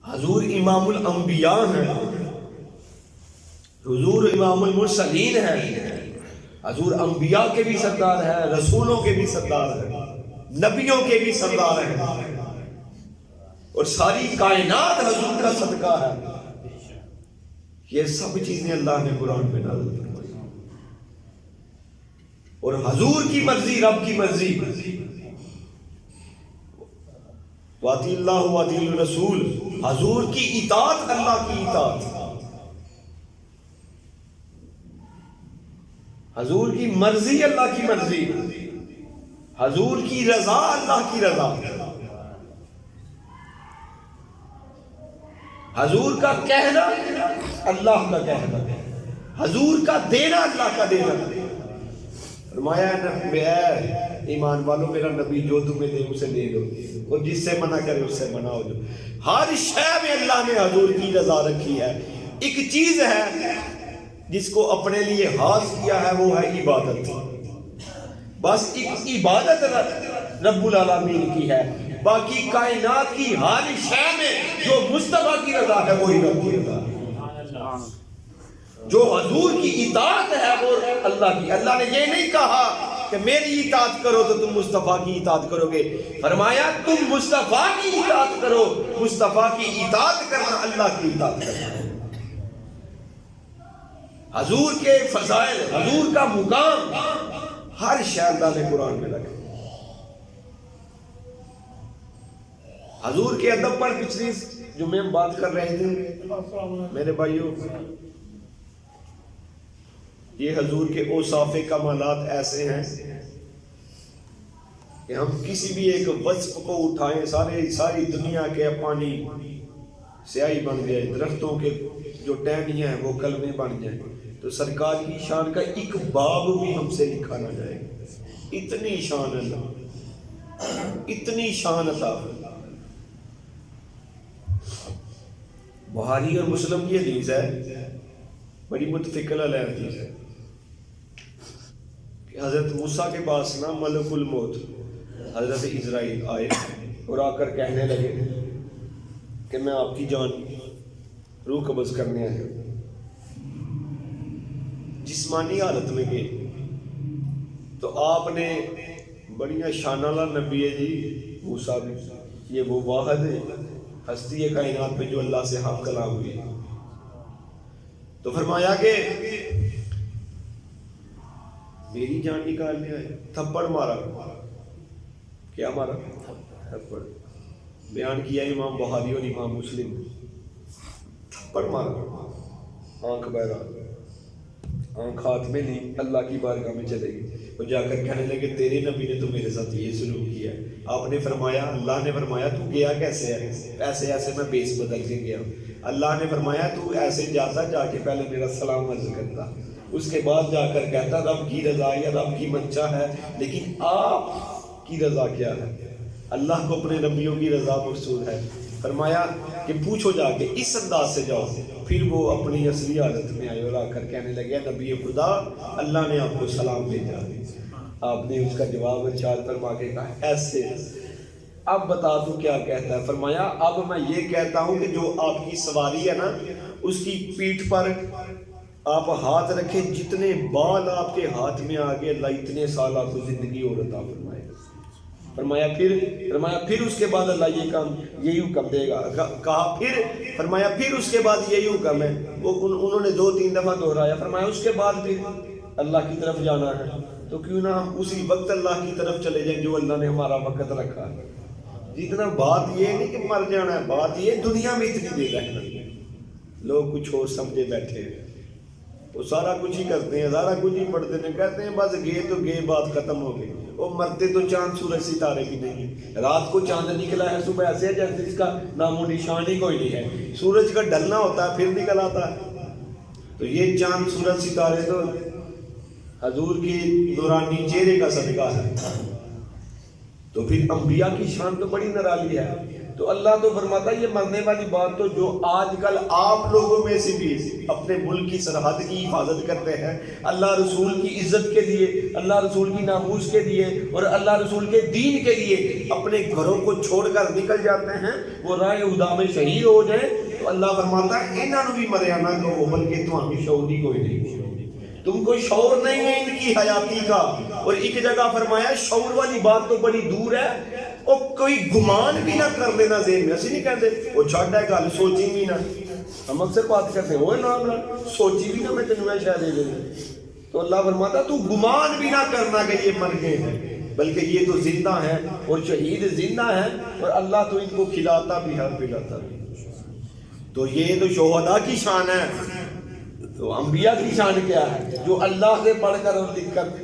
حضور امام الانبیاء ہیں، حضور امام المرسلین ہیں، حضور انبیاء کے بھی سردار ہیں، رسولوں کے بھی سردار ہیں، نبیوں کے بھی سردار ہیں، اور ساری کائنات حضور کا صدقہ ہے۔ یہ سب چیزیں اللہ نے قرآن میں نازل فرمائی، اور حضور کی مرضی، رب کی مرضی، واطی اللہ واطی الرسول، حضور کی اطاعت اللہ کی اطاعت، حضور کی مرضی اللہ کی مرضی، حضور کی رضا اللہ کی رضا، حضور کا کہنا اللہ کا کہنا، حضور کا دینا اللہ کا دینا۔ فرمایا اے ایمان والو، میرا نبی جو تمہیں دے اسے لے لو، اور جس سے منع کرے اس سے منع ہو جاؤ۔ ہر شے میں اللہ نے حضور کی رضا رکھی ہے۔ ایک چیز ہے جس کو اپنے لیے خاص کیا ہے، وہ ہے عبادت۔ بس ایک عبادت رب العالمین کی ہے، باقی کائنات کی ہر شے میں جو مصطفیٰ کی رضا ہے وہی رب کی رضا ہے۔ جو حضور کی اطاعت ہے وہ اللہ کی۔ اللہ نے یہ نہیں کہا کہ میری اطاعت کرو تو تم مصطفیٰ کی اطاعت کرو گے، فرمایا تم مصطفیٰ کی اطاعت کرو۔ مصطفیٰ کی اطاعت کرنا اللہ کی اطاعت کرنا۔ حضور کے فضائل، حضور کا مقام، ہر شے اللہ نے قرآن میں رکھا۔ حضور کے ادب پر پچھلی جمعے ہم بات کر رہے تھے میرے بھائیوں، یہ حضور کے اوصاف کمالات ایسے ہیں کہ ہم کسی بھی ایک وصف کو اٹھائیں، ساری دنیا کے پانی سیاہی بن جائے، درختوں کے جو ٹہنیاں ہیں وہ کلمے بن جائیں، تو سرکار کی شان کا ایک باب بھی ہم سے لکھا نہ جائے۔ اتنی شان اللہ، اتنی شان عطا۔ بخاری اور مسلم کی حدیث ہے، بڑی متفقل علیہ حدیث ہے، کہ حضرت موسیٰ کے پاس نا ملک الموت حضرت اسرائیل آئے اور آ کر کہنے لگے کہ میں آپ کی جان روح قبض کرنے آیا ہوں۔ جسمانی حالت میں گئے تو آپ نے بڑی شان والا نبی ہے جی موسیٰ بھی، یہ وہ واحد ہے ہستی ہے کائنات میں جو اللہ سے حق کلام ہوئی، تو فرمایا کہ میری جان نکالنے آئے، تھپڑ مارا۔ کیا مارا؟ تھپڑ۔ بیان کیا امام بخاری اور امام مسلم، تھپڑ مارا، آنکھ بہرا، آنکھ ہاتھ میں لی، اللہ کی بارگاہ میں چلے گی، وہ جا کر کہنے لگے تیرے نبی نے تو میرے ساتھ یہ سلوک کیا ہے۔ آپ نے فرمایا، اللہ نے فرمایا تو گیا کیسے ہے؟ ایسے ایسے میں بیس بدل کے گیا۔ اللہ نے فرمایا تو ایسے جاتا، جا کے پہلے میرا سلام عرض کرتا، اس کے بعد جا کر کہتا رب کی رضا یا رب کی منشا ہے، لیکن آپ کی رضا کیا ہے؟ اللہ کو اپنے نبیوں کی رضا مقصود ہے۔ فرمایا کہ پوچھو جا کے، اس انداز سے جاؤ۔ پھر وہ اپنی اصلی حالت میں آئے اور آ کر کہنے لگے نبی خدا اللہ نے آپ کو سلام بھیجا۔ آپ نے اس کا جواب ارشاد فرما کے کہا ایسے، اب بتا دوں کیا کہتا ہے؟ فرمایا اب میں یہ کہتا ہوں کہ جو آپ کی سواری ہے نا، اس کی پیٹھ پر آپ ہاتھ رکھیں، جتنے بال آپ کے ہاتھ میں آگے اللہ اتنے سال آپ کو زندگی اور عطا فرمائے۔ فرمایا پھر اس کے بعد اللہ یہی حکم دے گا۔ کہا پھر؟ فرمایا پھر اس کے بعد یہی حکم ہے۔ وہ انہوں نے 2-3 دفعہ دہرایا۔ فرمایا اس کے بعد پھر اللہ کی طرف جانا ہے، تو کیوں نہ ہم اسی وقت اللہ کی طرف چلے جائیں جو اللہ نے ہمارا وقت رکھا ہے۔ جتنا بات یہ نہیں کہ مر جانا ہے، بات یہ دنیا میں اتنی دیر رہنا۔ لوگ کچھ اور سمجھے بیٹھے ہیں، وہ سارا کچھ ہی کرتے ہیں، سارا کچھ ہی پڑھتے ہیں، کہتے ہیں بس گئے تو گئے، بات ختم ہو گئی۔ وہ مرتے تو چاند سورج ستارے بھی نہیں، رات کو چاند نکلا ہے، صبح ایسے ہے جیسے اس کا نام و نشان ہی کوئی نہیں ہے۔ سورج کا ڈھلنا ہوتا ہے پھر نکل آتا ہے، تو یہ چاند سورج ستارے تو حضور کی نورانی چہرے کا صدقہ ہے۔ تو پھر انبیاء کی شان تو بڑی نرالی ہے۔ تو اللہ تو فرماتا ہے یہ مرنے والی بات تو جو آج کل آپ لوگوں میں سے بھی اپنے ملک کی سرحد کی حفاظت کرتے ہیں، اللہ رسول کی عزت کے لیے، اللہ رسول کی ناموس کے لیے اور اللہ رسول کے دین کے لیے اپنے گھروں کو چھوڑ کر نکل جاتے ہیں، وہ راہ خدا میں شہید ہو جائیں، تو اللہ فرماتا ہے انہوں بھی مریا نہ کہو بلکہ تمہیں شعور ہی کوئی نہیں، تم کو شعور نہیں ہے ان کی حیاتی کا۔ اور ایک جگہ فرمایا شعور والی بات تو بڑی دور ہے، اور کوئی گمان بھی نہ کر لینا ذہن میں، ایسے نہیں کہتے وہ چھاڑا ہے گل سوچی بھی نہ، ہم اکثر بات کرتے ہیں وہ نام سوچی بھی نہ میں تینوں میں شاید دے دوں، تو اللہ فرماتا تو گمان بھی نہ کرنا کہ یہ مر گئے ہیں، بلکہ یہ تو زندہ ہیں اور شہید زندہ ہیں، اور اللہ تو ان کو کھلاتا بھی ہے پلاتا بھی۔ تو یہ تو شہداء کی شان ہے، تو انبیاء کی شان کیا ہے؟ جو اللہ سے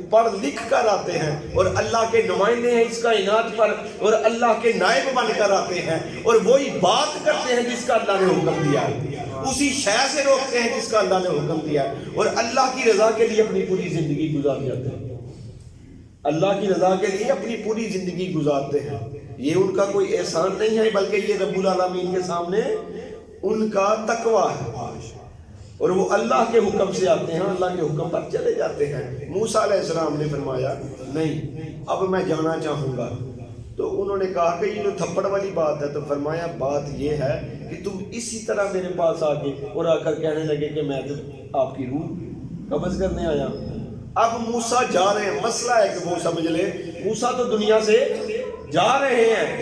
پڑھ لکھ کر آتے ہیں اور اللہ کے نمائندے ہیں اس کائنات پر، اور اللہ کے نائب بن کر آتے ہیں، اور وہی بات کرتے ہیں جس کا اللہ نے حکم دیا ہے، اسی شے سے روکتے ہیں جس کا اللہ نے حکم دیا ہے، اور اللہ کی رضا کے لیے اپنی پوری زندگی گزار جاتے ہیں، اللہ کی رضا کے لیے اپنی پوری زندگی گزارتے ہیں۔ یہ ان کا کوئی احسان نہیں ہے، بلکہ یہ رب العالمین کے سامنے ان کا تقویٰ ہے، اور وہ اللہ کے حکم سے آتے ہیں، اللہ کے حکم پر چلے جاتے ہیں۔ موسیٰ علیہ السلام نے فرمایا نہیں اب میں جانا چاہوں گا، تو انہوں نے کہا کہ یہ جو تھپڑ والی بات ہے، تو فرمایا بات یہ ہے کہ تم اسی طرح میرے پاس آ گئے اور آ کر کہنے لگے کہ میں تو آپ کی روح قبض کرنے آیا۔ اب موسیٰ جا رہے ہیں، مسئلہ ہے کہ وہ سمجھ لے موسیٰ تو دنیا سے جا رہے ہیں،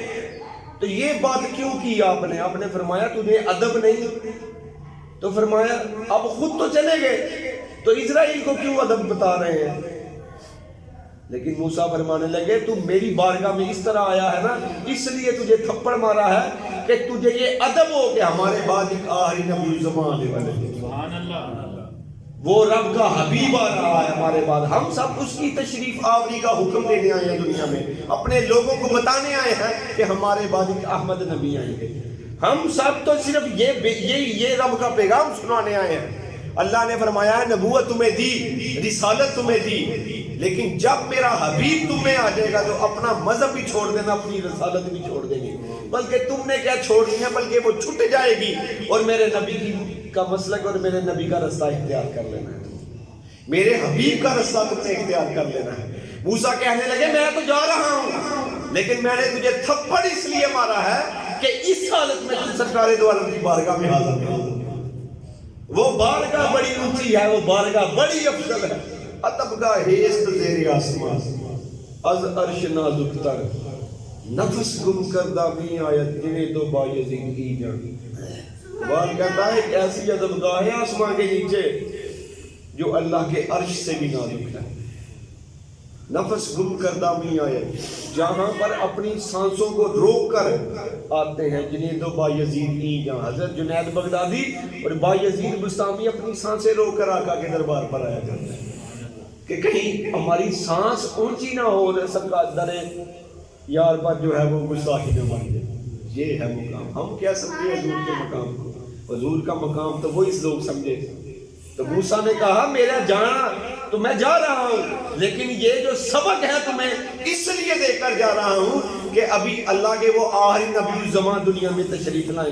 تو یہ بات کیوں کی آپ نے فرمایا تجھے ادب نہیں، تو فرمایا اب خود تو چلے گئے تو اسرائیل کو کیوں ادب بتا رہے ہیں؟ لیکن موسیٰ فرمانے لگے تو میری بارگاہ میں اس طرح آیا ہے نا، اس لیے تجھے تھپڑ مارا ہے کہ تجھے یہ ادب ہو کہ ہمارے بعد ایک آخری نبی زمان آنے والے ہیں، سبحان اللہ، وہ رب کا حبیب آ رہا ہے ہمارے بعد، ہم سب اس کی تشریف آوری کا حکم دینے آئے ہیں دنیا میں، اپنے لوگوں کو بتانے آئے ہیں کہ ہمارے بعد ایک احمد نبی آئیں گے، ہم سب تو صرف یہ رب کا پیغام سنانے آئے ہیں۔ اللہ نے فرمایا ہے نبوت تمہیں دی، رسالت تمہیں دی، لیکن جب میرا حبیب تمہیں آ جائے گا تو اپنا مذہب بھی چھوڑ دینا، اپنی رسالت بھی چھوڑ دینی، بلکہ تم نے کیا چھوڑنی ہے بلکہ وہ چھٹ جائے گی، اور میرے نبی کا مسلک اور میرے نبی کا رستہ اختیار کر لینا ہے، میرے حبیب کا رستہ تم نے اختیار کر لینا ہے۔ موسیٰ کہنے لگے میں تو جا رہا ہوں، لیکن میں نے تجھے تھپڑ اس لیے مارا ہے کہ اس حالت میں تم سرکار دو عالم کی بارگاہ میں حاضر ہے، وہ بارگاہ بڑی اونچی ہے، وہ بارگاہ بڑی افضل ہے، ادب کا ہیست زیر آسمان، از عرش نازک تر، نفس گم کردہ می آیت جنہیں تو بایزید کی جان۔ قرآن کہتا ہے ایک ایسی ادب گاہ ہے آسمان کے نیچے جو اللہ کے عرش سے بھی نازک ہے، نفس گم کردہ می آیت، جہاں پر اپنی سانسوں کو روک کر آتے ہیں، جنہیں تو بایزید کی جان۔ حضرت جنید بغدادی اور بایزید بستامی اپنی سانسیں روک کر آقا کے دربار پر آیا کرتے ہیں کہ کہیں ہماری سانس اونچی نہ ہو، سرکار در یار پر جو ہے وہ گستاخی نہ بن جائے۔ یہ ہے مقام، ہم کیا سمجھے حضور کے مقام کو؟ حضور کا مقام تو وہ اس لوگ سمجھے۔ تو موسیٰ نے کہا میرا جانا تو میں جا رہا ہوں، لیکن یہ جو سبق ہے تمہیں اس لیے دے کر جا رہا ہوں کہ ابھی اللہ کے وہ آخری نبی زمان دنیا میں تشریف لائیں۔